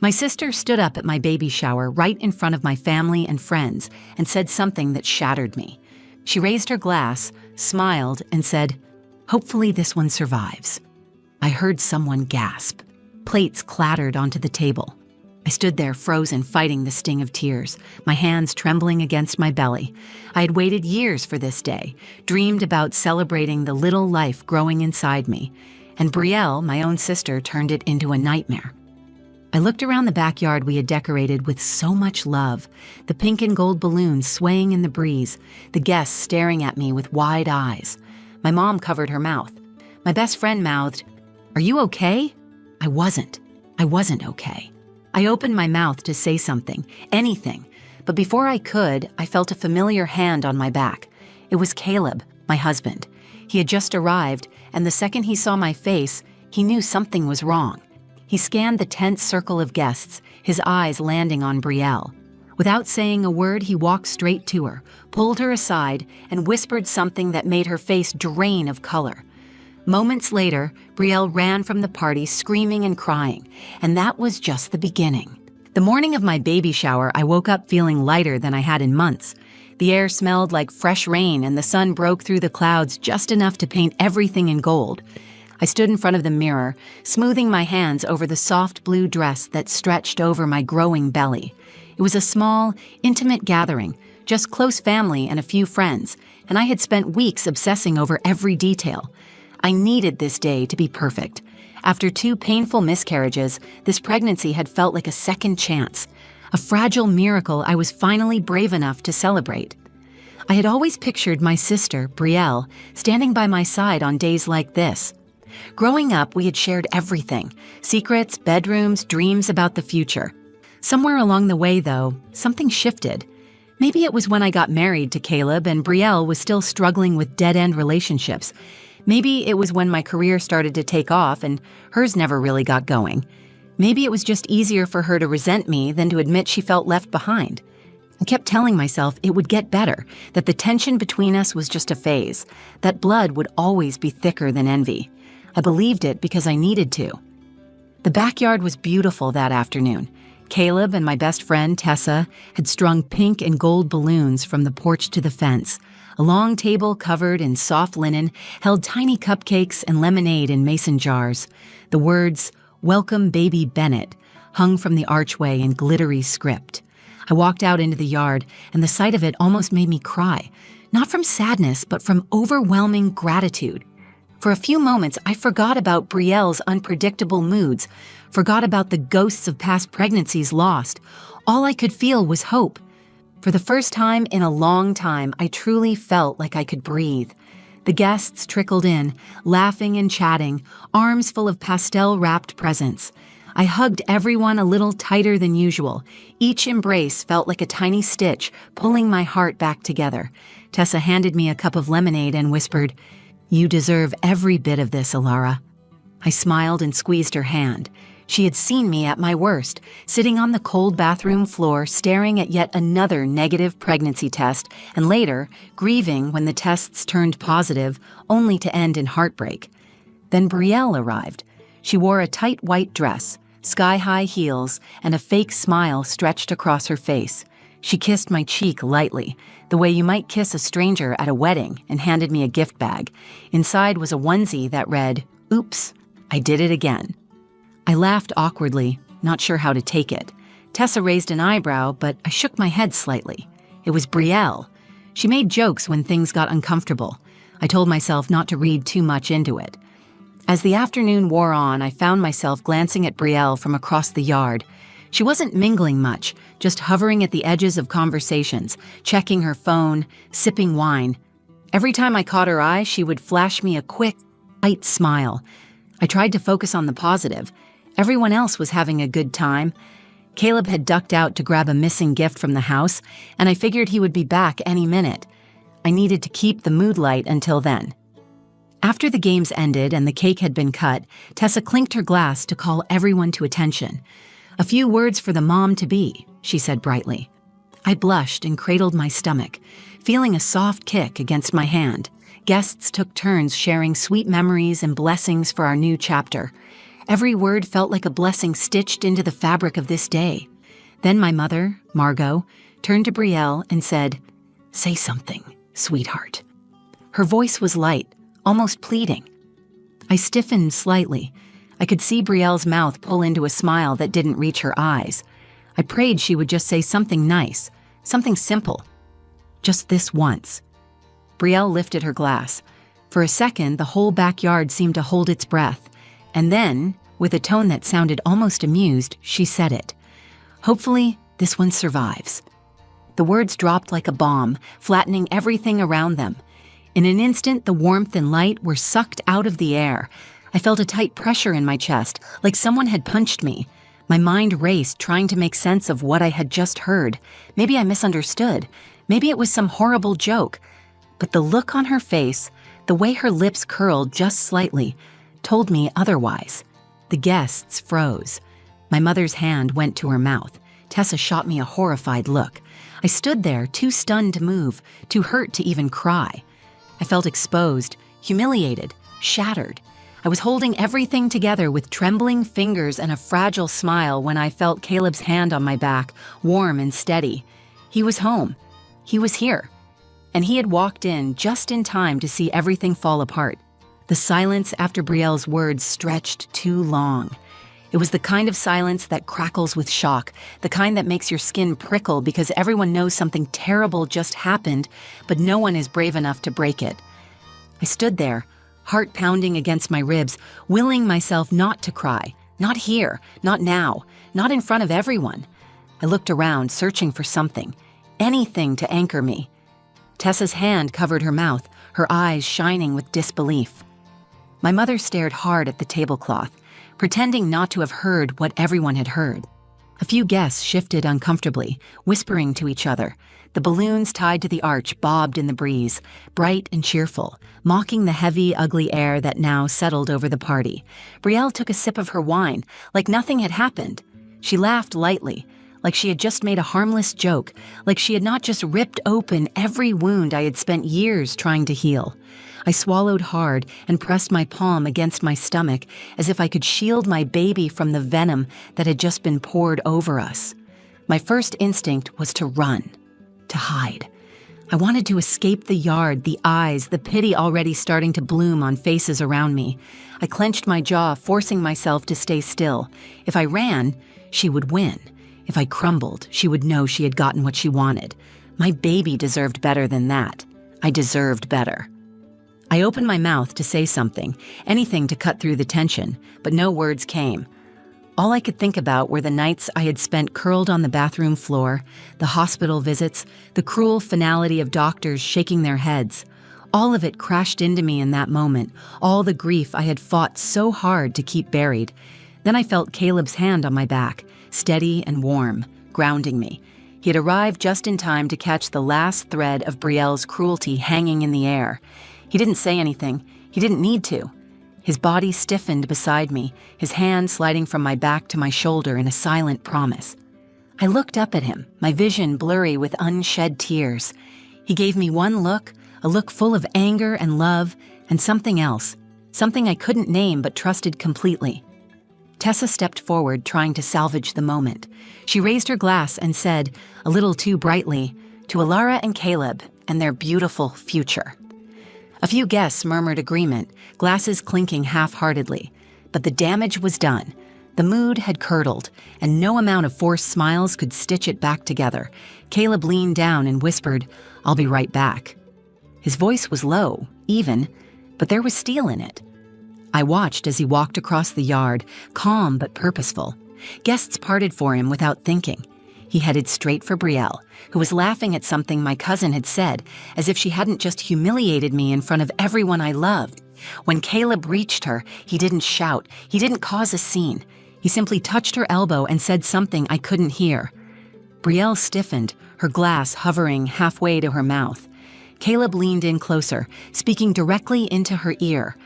My sister stood up at my baby shower right in front of my family and friends and said something that shattered me. She raised her glass, smiled, and said, "Hopefully this one survives." I heard someone gasp. Plates clattered onto the table. I stood there frozen, fighting the sting of tears, my hands trembling against my belly. I had waited years for this day, dreamed about celebrating the little life growing inside me, and Brielle, my own sister, turned it into a nightmare. I looked around the backyard we had decorated with so much love, the pink and gold balloons swaying in the breeze, the guests staring at me with wide eyes. My mom covered her mouth. My best friend mouthed, "Are you okay?" I wasn't. I wasn't okay. I opened my mouth to say something, anything, but before I could, I felt a familiar hand on my back. It was Caleb, my husband. He had just arrived, and the second he saw my face, he knew something was wrong. He scanned the tense circle of guests, his eyes landing on Brielle. Without saying a word, he walked straight to her, pulled her aside, and whispered something that made her face drain of color. Moments later, Brielle ran from the party screaming and crying, and that was just the beginning. The morning of my baby shower, I woke up feeling lighter than I had in months. The air smelled like fresh rain, and the sun broke through the clouds just enough to paint everything in gold. I stood in front of the mirror, smoothing my hands over the soft blue dress that stretched over my growing belly. It was a small, intimate gathering, just close family and a few friends, and I had spent weeks obsessing over every detail. I needed this day to be perfect. After 2 painful miscarriages, this pregnancy had felt like a second chance, a fragile miracle I was finally brave enough to celebrate. I had always pictured my sister, Brielle, standing by my side on days like this. Growing up, we had shared everything: secrets, bedrooms, dreams about the future. Somewhere along the way, though, something shifted. Maybe it was when I got married to Caleb and Brielle was still struggling with dead-end relationships. Maybe it was when my career started to take off and hers never really got going. Maybe it was just easier for her to resent me than to admit she felt left behind. I kept telling myself it would get better, that the tension between us was just a phase, that blood would always be thicker than envy. I believed it because I needed to. The backyard was beautiful that afternoon. Caleb and my best friend, Tessa, had strung pink and gold balloons from the porch to the fence. A long table covered in soft linen held tiny cupcakes and lemonade in mason jars. The words, "Welcome Baby Bennett," hung from the archway in glittery script. I walked out into the yard, and the sight of it almost made me cry, not from sadness, but from overwhelming gratitude. For a few moments, I forgot about Brielle's unpredictable moods, forgot about the ghosts of past pregnancies lost. All I could feel was hope. For the first time in a long time, I truly felt like I could breathe. The guests trickled in, laughing and chatting, arms full of pastel-wrapped presents. I hugged everyone a little tighter than usual. Each embrace felt like a tiny stitch, pulling my heart back together. Tessa handed me a cup of lemonade and whispered, "You deserve every bit of this, Alara." I smiled and squeezed her hand. She had seen me at my worst, sitting on the cold bathroom floor staring at yet another negative pregnancy test, and later, grieving when the tests turned positive, only to end in heartbreak. Then Brielle arrived. She wore a tight white dress, sky-high heels, and a fake smile stretched across her face. She kissed my cheek lightly, the way you might kiss a stranger at a wedding, and handed me a gift bag. Inside was a onesie that read, "Oops, I did it again." I laughed awkwardly, not sure how to take it. Tessa raised an eyebrow, but I shook my head slightly. It was Brielle. She made jokes when things got uncomfortable. I told myself not to read too much into it. As the afternoon wore on, I found myself glancing at Brielle from across the yard. She wasn't mingling much, just hovering at the edges of conversations, checking her phone, sipping wine. Every time I caught her eye, she would flash me a quick, light smile. I tried to focus on the positive. Everyone else was having a good time. Caleb had ducked out to grab a missing gift from the house, and I figured he would be back any minute. I needed to keep the mood light until then. After the games ended and the cake had been cut, Tessa clinked her glass to call everyone to attention. "A few words for the mom-to-be," she said brightly. I blushed and cradled my stomach, feeling a soft kick against my hand. Guests took turns sharing sweet memories and blessings for our new chapter. Every word felt like a blessing stitched into the fabric of this day. Then my mother, Margot, turned to Brielle and said, "Say something, sweetheart." Her voice was light, almost pleading. I stiffened slightly. I could see Brielle's mouth pull into a smile that didn't reach her eyes. I prayed she would just say something nice, something simple. Just this once. Brielle lifted her glass. For a second, the whole backyard seemed to hold its breath. And then, with a tone that sounded almost amused, she said it. "Hopefully, this one survives." The words dropped like a bomb, flattening everything around them. In an instant, the warmth and light were sucked out of the air. I felt a tight pressure in my chest, like someone had punched me. My mind raced, trying to make sense of what I had just heard. Maybe I misunderstood. Maybe it was some horrible joke. But the look on her face, the way her lips curled just slightly, told me otherwise. The guests froze. My mother's hand went to her mouth. Tessa shot me a horrified look. I stood there, too stunned to move, too hurt to even cry. I felt exposed, humiliated, shattered. I was holding everything together with trembling fingers and a fragile smile when I felt Caleb's hand on my back, warm and steady. He was home. He was here. And he had walked in just in time to see everything fall apart. The silence after Brielle's words stretched too long. It was the kind of silence that crackles with shock, the kind that makes your skin prickle because everyone knows something terrible just happened, but no one is brave enough to break it. I stood there, heart pounding against my ribs, willing myself not to cry, not here, not now, not in front of everyone. I looked around, searching for something, anything to anchor me. Tessa's hand covered her mouth, her eyes shining with disbelief. My mother stared hard at the tablecloth, pretending not to have heard what everyone had heard. A few guests shifted uncomfortably, whispering to each other. The balloons tied to the arch bobbed in the breeze, bright and cheerful, mocking the heavy, ugly air that now settled over the party. Brielle took a sip of her wine, like nothing had happened. She laughed lightly, like she had just made a harmless joke, like she had not just ripped open every wound I had spent years trying to heal. I swallowed hard and pressed my palm against my stomach as if I could shield my baby from the venom that had just been poured over us. My first instinct was to run, to hide. I wanted to escape the yard, the eyes, the pity already starting to bloom on faces around me. I clenched my jaw, forcing myself to stay still. If I ran, she would win. If I crumbled, she would know she had gotten what she wanted. My baby deserved better than that. I deserved better. I opened my mouth to say something, anything to cut through the tension, but no words came. All I could think about were the nights I had spent curled on the bathroom floor, the hospital visits, the cruel finality of doctors shaking their heads. All of it crashed into me in that moment, all the grief I had fought so hard to keep buried. Then I felt Caleb's hand on my back, steady and warm, grounding me. He had arrived just in time to catch the last thread of Brielle's cruelty hanging in the air. He didn't say anything. He didn't need to. His body stiffened beside me, his hand sliding from my back to my shoulder in a silent promise. I looked up at him, my vision blurry with unshed tears. He gave me one look, a look full of anger and love, and something else, something I couldn't name but trusted completely. Tessa stepped forward, trying to salvage the moment. She raised her glass and said, a little too brightly, "To Alara and Caleb and their beautiful future." A few guests murmured agreement, glasses clinking half-heartedly. But the damage was done. The mood had curdled, and no amount of forced smiles could stitch it back together. Caleb leaned down and whispered, "I'll be right back." His voice was low, even, but there was steel in it. I watched as he walked across the yard, calm but purposeful. Guests parted for him without thinking. He headed straight for Brielle, who was laughing at something my cousin had said, as if she hadn't just humiliated me in front of everyone I loved. When Caleb reached her, he didn't shout, he didn't cause a scene. He simply touched her elbow and said something I couldn't hear. Brielle stiffened, her glass hovering halfway to her mouth. Caleb leaned in closer, speaking directly into her ear.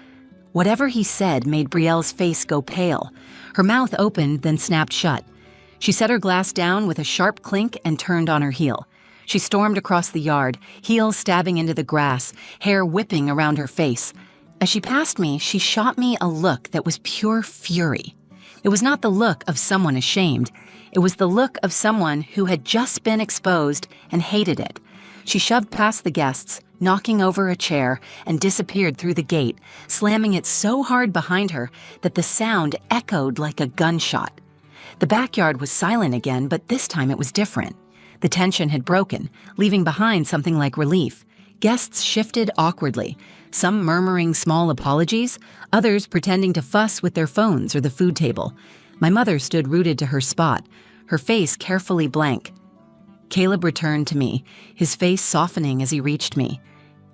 Whatever he said made Brielle's face go pale. Her mouth opened, then snapped shut. She set her glass down with a sharp clink and turned on her heel. She stormed across the yard, heels stabbing into the grass, hair whipping around her face. As she passed me, she shot me a look that was pure fury. It was not the look of someone ashamed. It was the look of someone who had just been exposed and hated it. She shoved past the guests, knocking over a chair, and disappeared through the gate, slamming it so hard behind her that the sound echoed like a gunshot. The backyard was silent again, but this time it was different. The tension had broken, leaving behind something like relief. Guests shifted awkwardly, some murmuring small apologies, others pretending to fuss with their phones or the food table. My mother stood rooted to her spot, her face carefully blank. Caleb returned to me, his face softening as he reached me.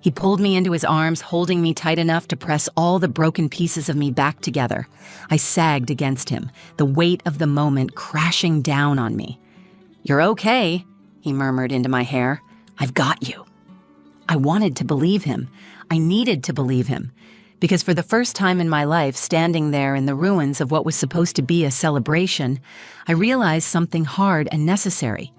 He pulled me into his arms, holding me tight enough to press all the broken pieces of me back together. I sagged against him, the weight of the moment crashing down on me. "You're okay," he murmured into my hair. "I've got you." I wanted to believe him. I needed to believe him. Because for the first time in my life, standing there in the ruins of what was supposed to be a celebration, I realized something hard and necessary.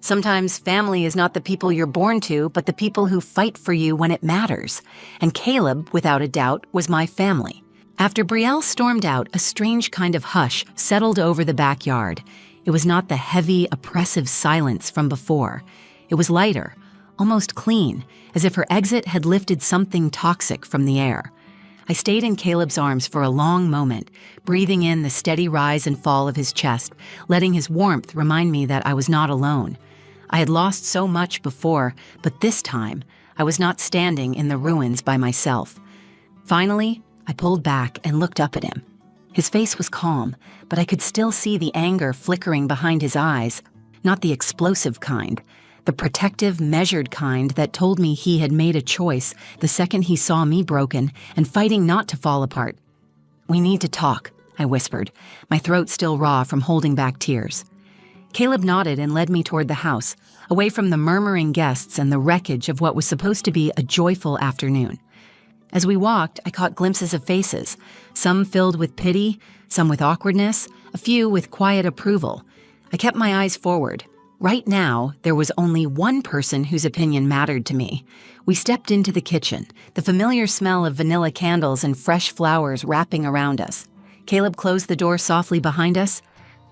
Sometimes family is not the people you're born to, but the people who fight for you when it matters. And Caleb, without a doubt, was my family. After Brielle stormed out, a strange kind of hush settled over the backyard. It was not the heavy, oppressive silence from before. It was lighter, almost clean, as if her exit had lifted something toxic from the air. I stayed in Caleb's arms for a long moment, breathing in the steady rise and fall of his chest, letting his warmth remind me that I was not alone. I had lost so much before, but this time, I was not standing in the ruins by myself. Finally, I pulled back and looked up at him. His face was calm, but I could still see the anger flickering behind his eyes, not the explosive kind, the protective, measured kind that told me he had made a choice the second he saw me broken and fighting not to fall apart. "We need to talk," I whispered, my throat still raw from holding back tears. Caleb nodded and led me toward the house, away from the murmuring guests and the wreckage of what was supposed to be a joyful afternoon. As we walked, I caught glimpses of faces, some filled with pity, some with awkwardness, a few with quiet approval. I kept my eyes forward. Right now, there was only one person whose opinion mattered to me. We stepped into the kitchen, the familiar smell of vanilla candles and fresh flowers wrapping around us. Caleb closed the door softly behind us.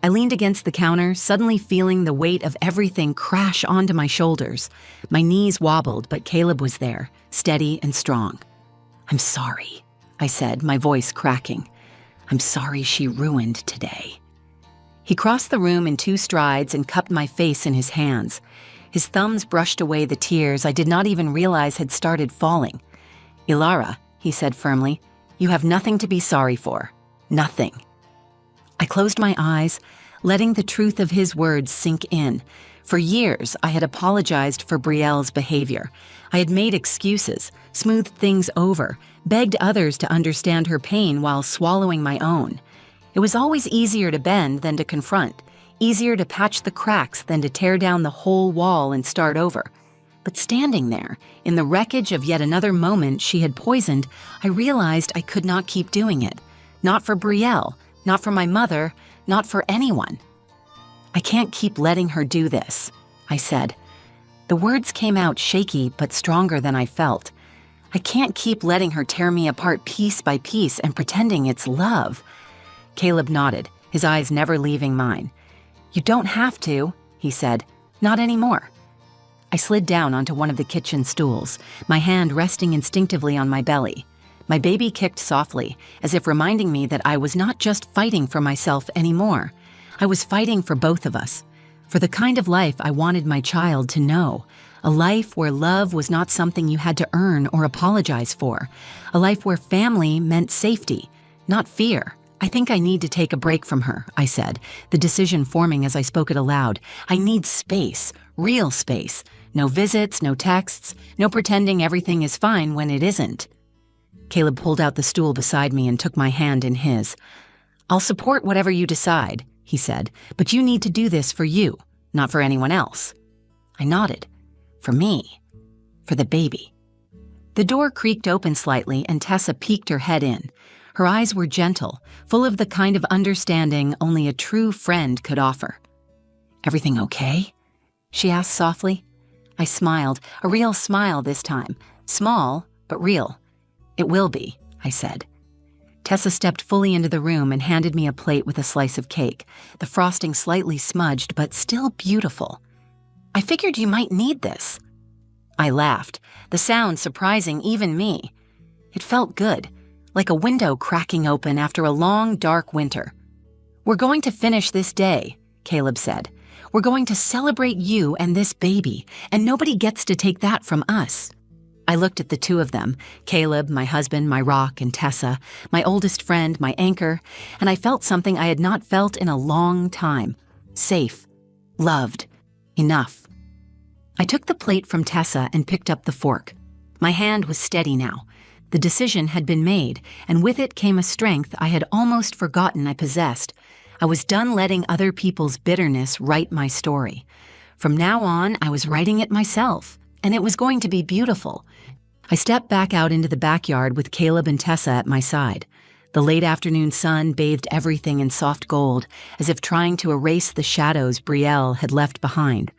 I leaned against the counter, suddenly feeling the weight of everything crash onto my shoulders. My knees wobbled, but Caleb was there, steady and strong. "I'm sorry," I said, my voice cracking. "I'm sorry she ruined today." He crossed the room in 2 strides and cupped my face in his hands. His thumbs brushed away the tears I did not even realize had started falling. "Ilara," he said firmly, "you have nothing to be sorry for. Nothing." I closed my eyes, letting the truth of his words sink in. For years, I had apologized for Brielle's behavior. I had made excuses, smoothed things over, begged others to understand her pain while swallowing my own. It was always easier to bend than to confront, easier to patch the cracks than to tear down the whole wall and start over. But standing there, in the wreckage of yet another moment she had poisoned, I realized I could not keep doing it. Not for Brielle, not for my mother, not for anyone. "I can't keep letting her do this," I said. The words came out shaky but stronger than I felt. I can't keep letting her tear me apart piece by piece and pretending it's love. Caleb nodded, his eyes never leaving mine. "You don't have to," he said. "Not anymore." I slid down onto one of the kitchen stools, my hand resting instinctively on my belly. My baby kicked softly, as if reminding me that I was not just fighting for myself anymore. I was fighting for both of us, for the kind of life I wanted my child to know, a life where love was not something you had to earn or apologize for, a life where family meant safety, not fear. "I think I need to take a break from her," I said, the decision forming as I spoke it aloud. "I need space, real space. No visits, no texts, no pretending everything is fine when it isn't." Caleb pulled out the stool beside me and took my hand in his. "I'll support whatever you decide," he said, "but you need to do this for you, not for anyone else." I nodded. For me. For the baby. The door creaked open slightly and Tessa peeked her head in. Her eyes were gentle, full of the kind of understanding only a true friend could offer. "Everything okay?" she asked softly. I smiled, a real smile this time. Small, but real. "It will be," I said. Tessa stepped fully into the room and handed me a plate with a slice of cake, the frosting slightly smudged but still beautiful. "I figured you might need this." I laughed, the sound surprising even me. It felt good, like a window cracking open after a long, dark winter. "We're going to finish this day," Caleb said. "We're going to celebrate you and this baby, and nobody gets to take that from us." I looked at the two of them, Caleb, my husband, my rock, and Tessa, my oldest friend, my anchor, and I felt something I had not felt in a long time. Safe. Loved. Enough. I took the plate from Tessa and picked up the fork. My hand was steady now. The decision had been made, and with it came a strength I had almost forgotten I possessed. I was done letting other people's bitterness write my story. From now on, I was writing it myself, and it was going to be beautiful. I stepped back out into the backyard with Caleb and Tessa at my side. The late afternoon sun bathed everything in soft gold, as if trying to erase the shadows Belle had left behind.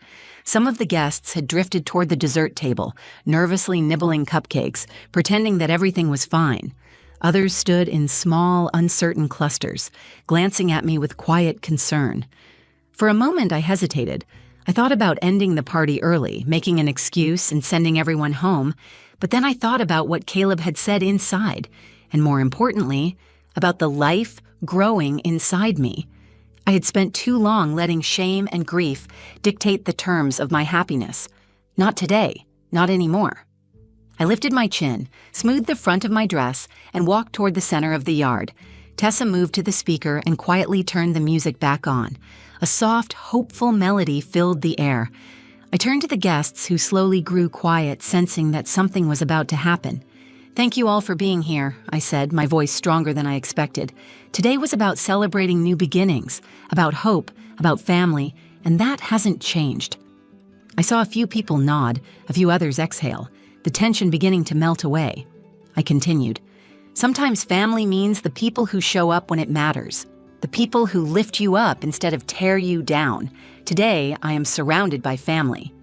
Some of the guests had drifted toward the dessert table, nervously nibbling cupcakes, pretending that everything was fine. Others stood in small, uncertain clusters, glancing at me with quiet concern. For a moment I hesitated. I thought about ending the party early, making an excuse and sending everyone home, but then I thought about what Caleb had said inside, and more importantly, about the life growing inside me. I had spent too long letting shame and grief dictate the terms of my happiness. Not today, not anymore. I lifted my chin, smoothed the front of my dress, and walked toward the center of the yard. Tessa moved to the speaker and quietly turned the music back on. A soft, hopeful melody filled the air. I turned to the guests, who slowly grew quiet, sensing that something was about to happen. "Thank you all for being here," I said, my voice stronger than I expected. Today was about celebrating new beginnings, about hope, about family, and that hasn't changed. I saw a few people nod, a few others exhale, the tension beginning to melt away. I continued. "Sometimes family means the people who show up when it matters, the people who lift you up instead of tear you down. Today, I am surrounded by family."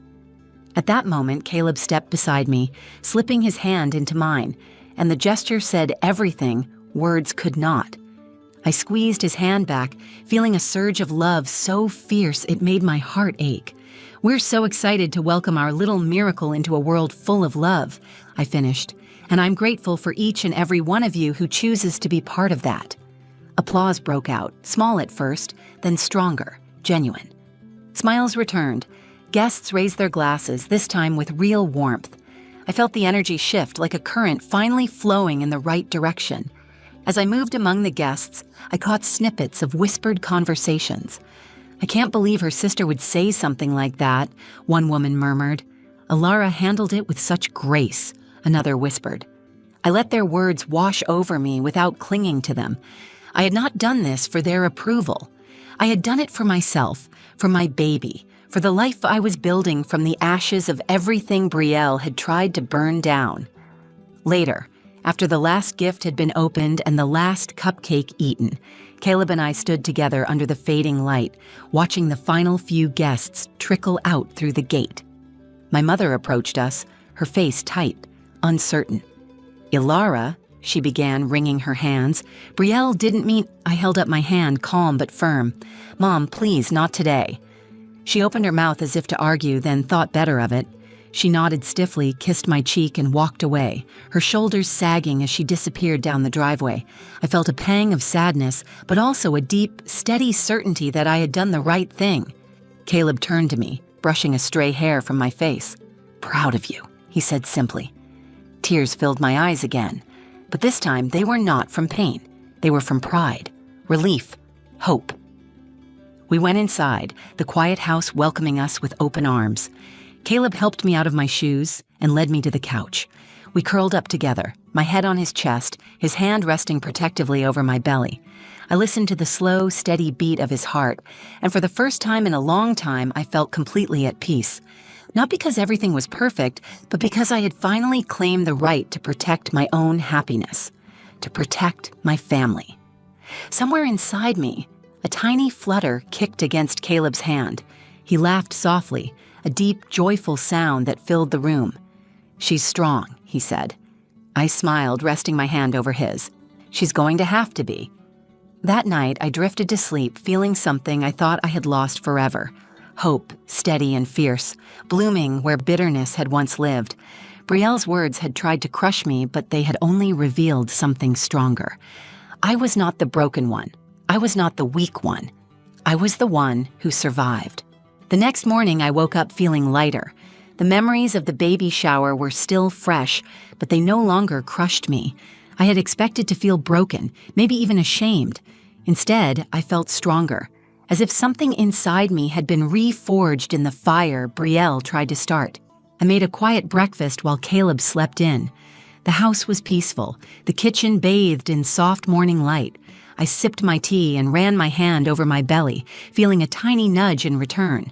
At that moment, Caleb stepped beside me, slipping his hand into mine, and the gesture said everything words could not. I squeezed his hand back, feeling a surge of love so fierce it made my heart ache. "We're so excited to welcome our little miracle into a world full of love," I finished, "and I'm grateful for each and every one of you who chooses to be part of that." Applause broke out, small at first, then stronger, genuine. Smiles returned. Guests raised their glasses, this time with real warmth. I felt the energy shift like a current finally flowing in the right direction. As I moved among the guests, I caught snippets of whispered conversations. "I can't believe her sister would say something like that," one woman murmured. "Alara handled it with such grace," another whispered. I let their words wash over me without clinging to them. I had not done this for their approval. I had done it for myself, for my baby, for the life I was building from the ashes of everything Belle had tried to burn down. Later, after the last gift had been opened and the last cupcake eaten, Caleb and I stood together under the fading light, watching the final few guests trickle out through the gate. My mother approached us, her face tight, uncertain. "Ilara," she began, wringing her hands. "Belle didn't mean—" I held up my hand, calm but firm. "Mom, please, not today." She opened her mouth as if to argue, then thought better of it. She nodded stiffly, kissed my cheek, and walked away, her shoulders sagging as she disappeared down the driveway. I felt a pang of sadness, but also a deep, steady certainty that I had done the right thing. Caleb turned to me, brushing a stray hair from my face. "Proud of you," he said simply. Tears filled my eyes again, but this time they were not from pain. They were from pride, relief, hope. We went inside, the quiet house welcoming us with open arms. Caleb helped me out of my shoes and led me to the couch. We curled up together, my head on his chest, his hand resting protectively over my belly. I listened to the slow, steady beat of his heart, and for the first time in a long time, I felt completely at peace. Not because everything was perfect, but because I had finally claimed the right to protect my own happiness, to protect my family. Somewhere inside me, a tiny flutter kicked against Caleb's hand. He laughed softly, a deep, joyful sound that filled the room. "She's strong," he said. I smiled, resting my hand over his. She's going to have to be. That night, I drifted to sleep feeling something I thought I had lost forever. Hope, steady and fierce, blooming where bitterness had once lived. Brielle's words had tried to crush me, but they had only revealed something stronger. I was not the broken one. I was not the weak one. I was the one who survived. The next morning, I woke up feeling lighter. The memories of the baby shower were still fresh, but they no longer crushed me. I had expected to feel broken, maybe even ashamed. Instead, I felt stronger, as if something inside me had been reforged in the fire Brielle tried to start. I made a quiet breakfast while Caleb slept in. The house was peaceful, the kitchen bathed in soft morning light. I sipped my tea and ran my hand over my belly, feeling a tiny nudge in return.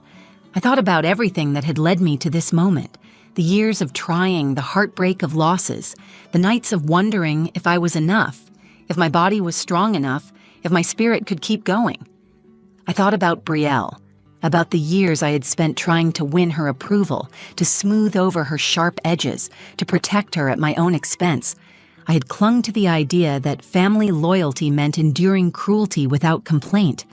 I thought about everything that had led me to this moment. The years of trying, the heartbreak of losses, the nights of wondering if I was enough, if my body was strong enough, if my spirit could keep going. I thought about Brielle, about the years I had spent trying to win her approval, to smooth over her sharp edges, to protect her at my own expense. I had clung to the idea that family loyalty meant enduring cruelty without complaint,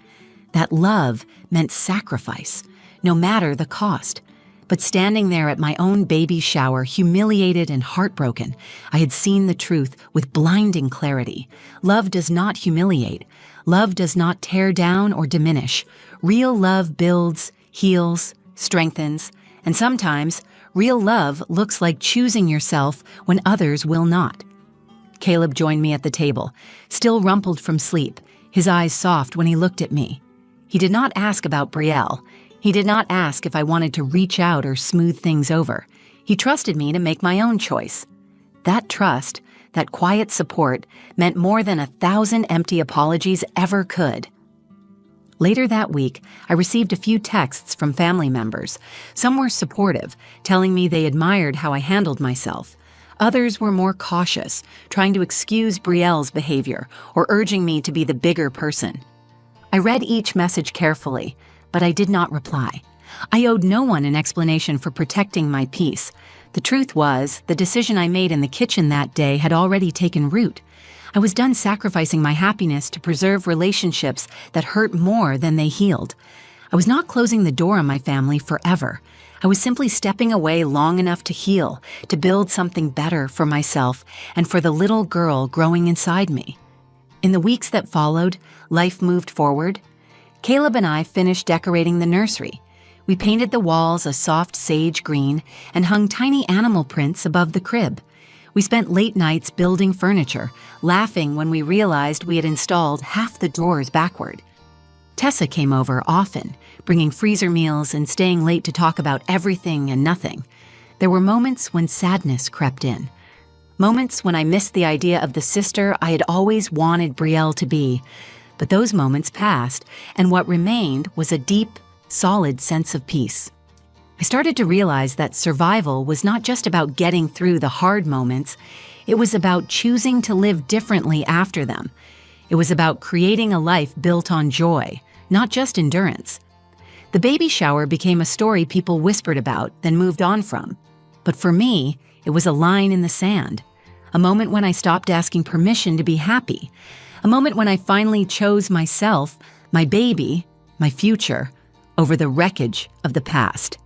that love meant sacrifice, no matter the cost. But standing there at my own baby shower, humiliated and heartbroken, I had seen the truth with blinding clarity. Love does not humiliate. Love does not tear down or diminish. Real love builds, heals, strengthens, and sometimes real love looks like choosing yourself when others will not. Caleb joined me at the table, still rumpled from sleep, his eyes soft when he looked at me. He did not ask about Brielle. He did not ask if I wanted to reach out or smooth things over. He trusted me to make my own choice. That trust, that quiet support, meant more than 1,000 empty apologies ever could. Later that week, I received a few texts from family members. Some were supportive, telling me they admired how I handled myself. Others were more cautious, trying to excuse Brielle's behavior or urging me to be the bigger person. I read each message carefully, but I did not reply. I owed no one an explanation for protecting my peace. The truth was, the decision I made in the kitchen that day had already taken root. I was done sacrificing my happiness to preserve relationships that hurt more than they healed. I was not closing the door on my family forever. I was simply stepping away long enough to heal, to build something better for myself and for the little girl growing inside me. In the weeks that followed, life moved forward. Caleb and I finished decorating the nursery. We painted the walls a soft sage green and hung tiny animal prints above the crib. We spent late nights building furniture, laughing when we realized we had installed half the drawers backward. Tessa came over often, bringing freezer meals and staying late to talk about everything and nothing. There were moments when sadness crept in. Moments when I missed the idea of the sister I had always wanted Brielle to be. But those moments passed, and what remained was a deep, solid sense of peace. I started to realize that survival was not just about getting through the hard moments. It was about choosing to live differently after them. It was about creating a life built on joy, not just endurance. The baby shower became a story people whispered about, then moved on from. But for me, it was a line in the sand, a moment when I stopped asking permission to be happy, a moment when I finally chose myself, my baby, my future, over the wreckage of the past.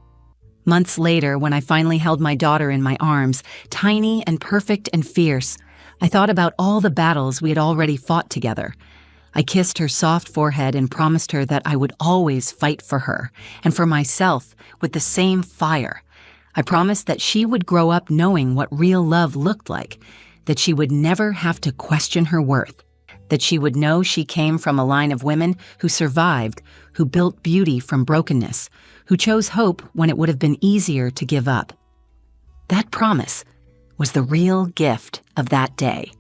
Months later, when I finally held my daughter in my arms, tiny and perfect and fierce, I thought about all the battles we had already fought together. I kissed her soft forehead and promised her that I would always fight for her and for myself with the same fire. I promised that she would grow up knowing what real love looked like, that she would never have to question her worth, that she would know she came from a line of women who survived, who built beauty from brokenness, who chose hope when it would have been easier to give up. That promise was the real gift of that day.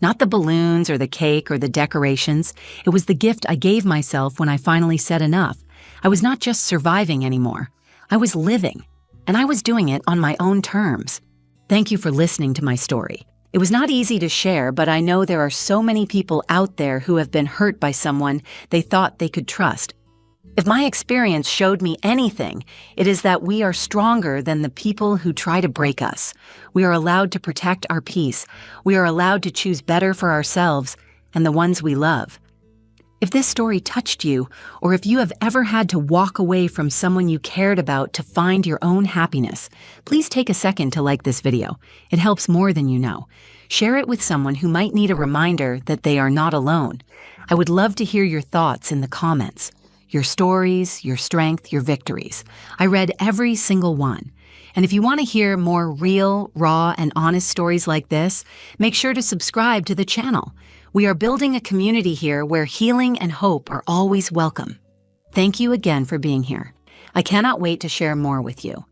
Not the balloons or the cake or the decorations. It was the gift I gave myself when I finally said enough. I was not just surviving anymore. I was living, and I was doing it on my own terms. Thank you for listening to my story. It was not easy to share, but I know there are so many people out there who have been hurt by someone they thought they could trust. If my experience showed me anything, it is that we are stronger than the people who try to break us. We are allowed to protect our peace. We are allowed to choose better for ourselves and the ones we love. If this story touched you, or if you have ever had to walk away from someone you cared about to find your own happiness, please take a second to like this video. It helps more than you know. Share it with someone who might need a reminder that they are not alone. I would love to hear your thoughts in the comments. Your stories, your strength, your victories. I read every single one. And if you want to hear more real, raw, and honest stories like this, make sure to subscribe to the channel. We are building a community here where healing and hope are always welcome. Thank you again for being here. I cannot wait to share more with you.